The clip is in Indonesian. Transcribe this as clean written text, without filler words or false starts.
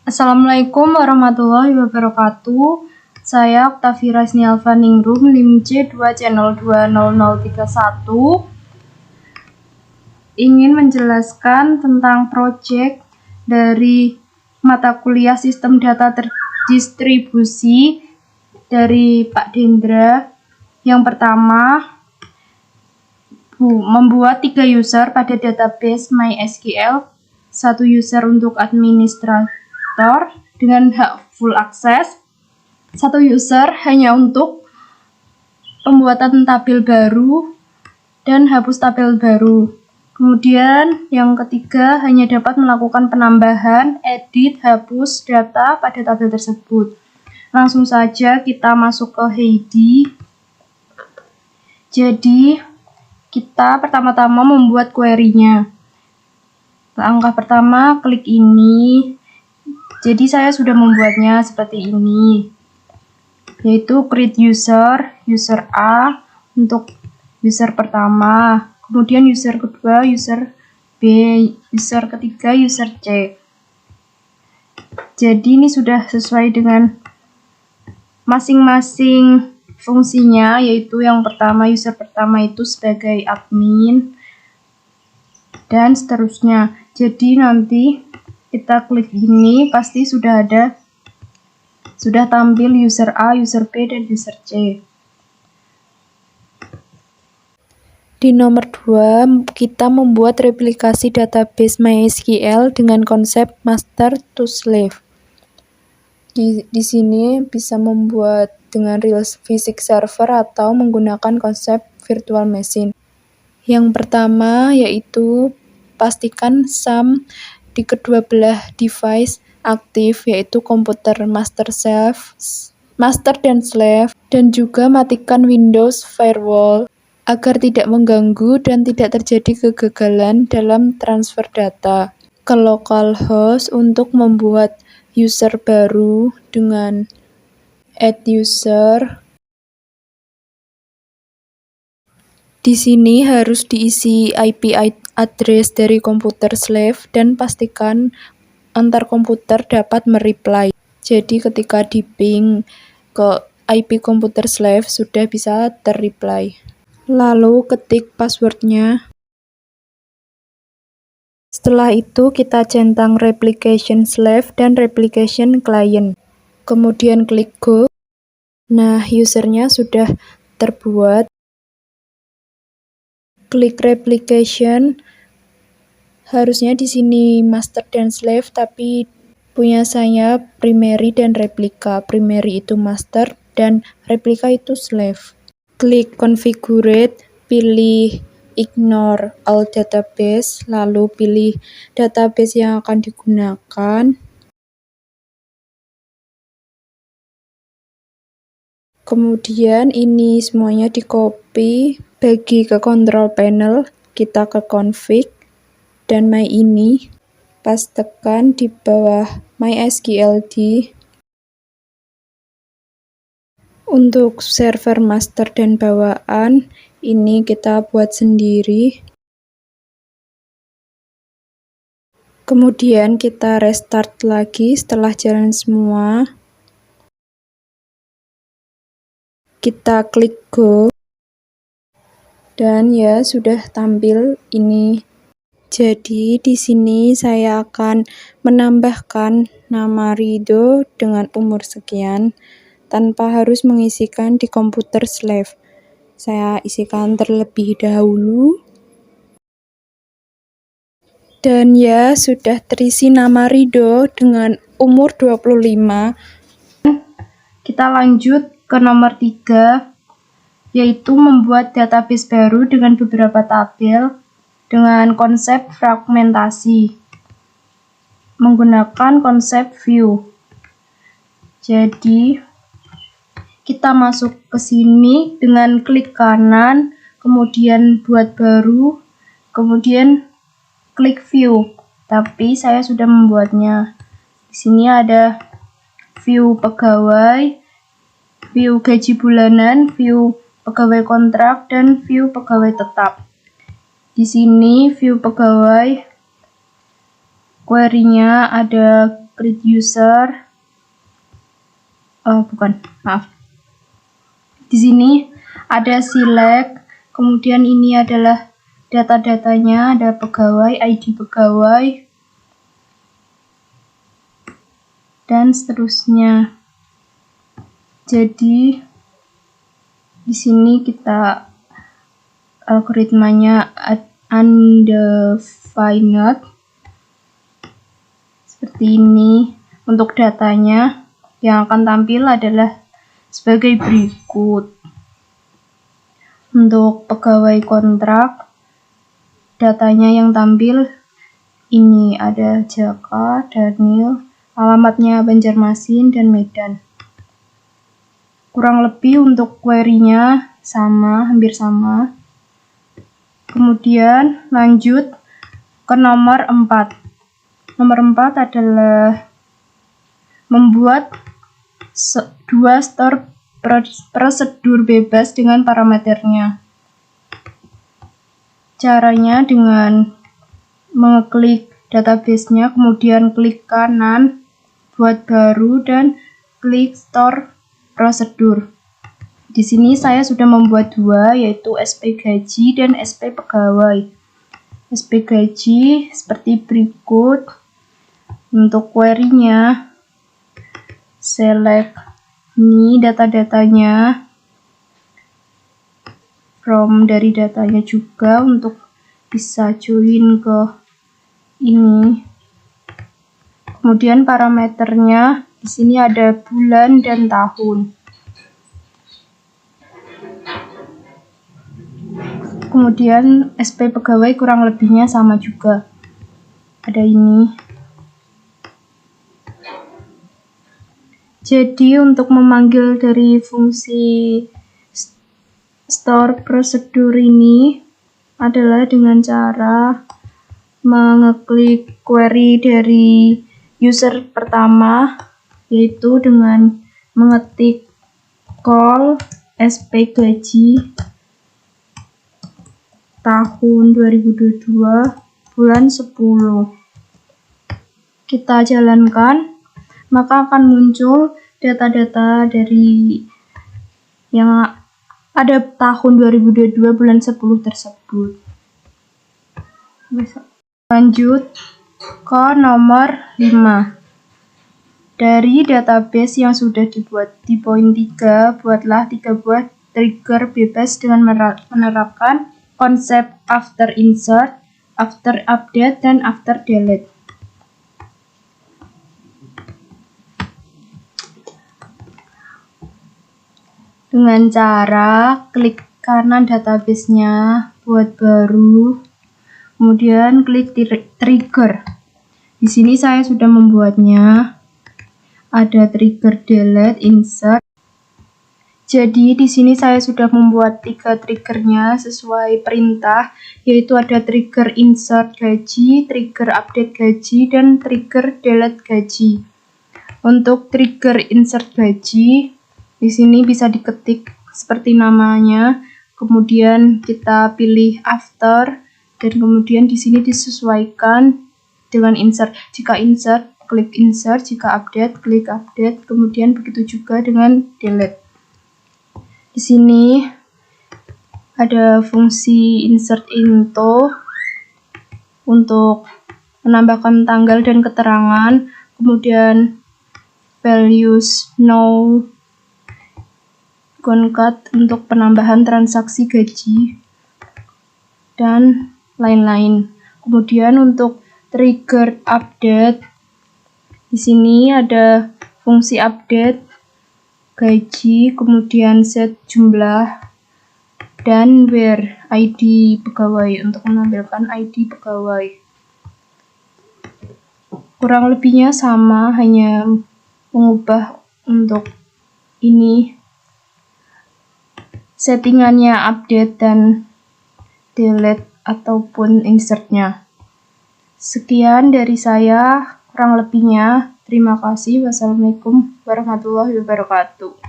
Assalamualaikum warahmatullahi wabarakatuh. Saya Oktavira Snialva Ningrum, LIM C2 Channel 20031, ingin menjelaskan tentang proyek dari mata kuliah Sistem Data Terdistribusi dari Pak Dendra. Yang pertama, membuat 3 user pada database MySQL, 1 user untuk administrator dengan hak full access, 1 user hanya untuk pembuatan tabel baru dan hapus tabel baru. Kemudian yang ketiga, hanya dapat melakukan penambahan, edit, hapus data pada tabel tersebut. Langsung saja kita masuk ke Heidi. Jadi kita pertama-tama membuat query-nya. Langkah pertama, klik ini. Jadi saya sudah membuatnya seperti ini, yaitu create user A untuk user pertama, kemudian user kedua user B, user ketiga user C. Jadi ini sudah sesuai dengan masing-masing fungsinya, yaitu yang pertama, user pertama itu sebagai admin dan seterusnya. Jadi nanti kita klik ini, pasti sudah tampil user A, user B, dan user C. Di nomor 2, kita membuat replikasi database MySQL dengan konsep master to slave. Di sini bisa membuat dengan real physics server atau menggunakan konsep virtual machine. Yang pertama yaitu pastikan SAM di kedua belah device aktif, yaitu komputer master dan slave, dan juga matikan Windows Firewall agar tidak mengganggu dan tidak terjadi kegagalan dalam transfer data. Ke localhost untuk membuat user baru dengan add user. Di sini harus diisi IP address dari komputer slave dan pastikan antar komputer dapat mereply. Jadi ketika di ping ke IP komputer slave sudah bisa terreply. Lalu ketik passwordnya. Setelah itu kita centang replication slave dan replication client. Kemudian klik go. Nah, usernya sudah terbuat. Klik replication. Harusnya di sini master dan slave, tapi punya saya primary dan replika. Primary itu master dan replika itu slave. Klik configure, pilih ignore all database, lalu pilih database yang akan digunakan. Kemudian ini semuanya di copy, bagi ke control panel, kita ke config, dan my ini, pas tekan di bawah MySQLD. Untuk server master dan bawaan, ini kita buat sendiri. Kemudian kita restart lagi setelah jalan semua. Kita klik go. Dan ya sudah tampil ini. Jadi di sini saya akan menambahkan nama Rido dengan umur sekian tanpa harus mengisikan di komputer slave. Saya isikan terlebih dahulu. Dan ya sudah terisi nama Rido dengan umur 25. Kita lanjut ke nomor 3, yaitu membuat database baru dengan beberapa tabel dengan konsep fragmentasi menggunakan konsep view. Jadi kita masuk ke sini dengan klik kanan, kemudian buat baru, kemudian klik view. Tapi saya sudah membuatnya. Di sini ada view pegawai, view gaji bulanan, view pegawai kontrak, dan view pegawai tetap. Di sini view pegawai, query-nya ada create user. Di sini ada select, kemudian ini adalah data-datanya, ada pegawai, ID pegawai, dan seterusnya. Jadi di sini kita algoritmanya undefined seperti ini. Untuk datanya yang akan tampil adalah sebagai berikut. Untuk pegawai kontrak, datanya yang tampil ini ada Jaka, Daniel, alamatnya Banjarmasin dan Medan. Kurang lebih untuk query-nya sama, hampir sama. Kemudian lanjut ke nomor 4. Nomor 4 adalah membuat 2 store prosedur bebas dengan parameternya. Caranya dengan mengeklik database-nya, kemudian klik kanan buat baru dan klik store prosedur. Di sini saya sudah membuat 2, yaitu SP gaji dan SP pegawai. SP gaji seperti berikut. Untuk query-nya, select ini data-datanya, from dari datanya juga untuk bisa join ke ini. Kemudian parameternya di sini ada bulan dan tahun. Kemudian SP pegawai kurang lebihnya sama juga. Ada ini. Jadi untuk memanggil dari fungsi store prosedur ini adalah dengan cara mengeklik query dari user pertama, yaitu dengan mengetik call SP gaji tahun 2022 bulan 10. Kita jalankan, maka akan muncul data-data dari yang ada tahun 2022 bulan 10 tersebut. Lanjut ke nomor 5. Dari database yang sudah dibuat di poin 3, buatlah 3 buah trigger bebas dengan menerapkan konsep after insert, after update, dan after delete. Dengan cara klik kanan database-nya, buat baru, kemudian klik trigger. Di sini saya sudah membuatnya. Ada trigger delete, insert. Jadi di sini saya sudah membuat 3 triggernya sesuai perintah, yaitu ada trigger insert gaji, trigger update gaji, dan trigger delete gaji. Untuk trigger insert gaji, di sini bisa diketik seperti namanya, kemudian kita pilih after, dan kemudian di sini disesuaikan dengan insert. Jika insert, klik insert, jika update, klik update, kemudian begitu juga dengan delete. Di sini ada fungsi insert into untuk menambahkan tanggal dan keterangan, kemudian values now concat untuk penambahan transaksi gaji, dan lain-lain. Kemudian untuk trigger update, di sini ada fungsi update gaji, kemudian set jumlah, dan where ID pegawai untuk menampilkan ID pegawai. Kurang lebihnya sama, hanya mengubah untuk ini settingannya update dan delete ataupun insertnya. Sekian dari saya, kurang lebihnya terima kasih. Wassalamualaikum warahmatullahi wabarakatuh.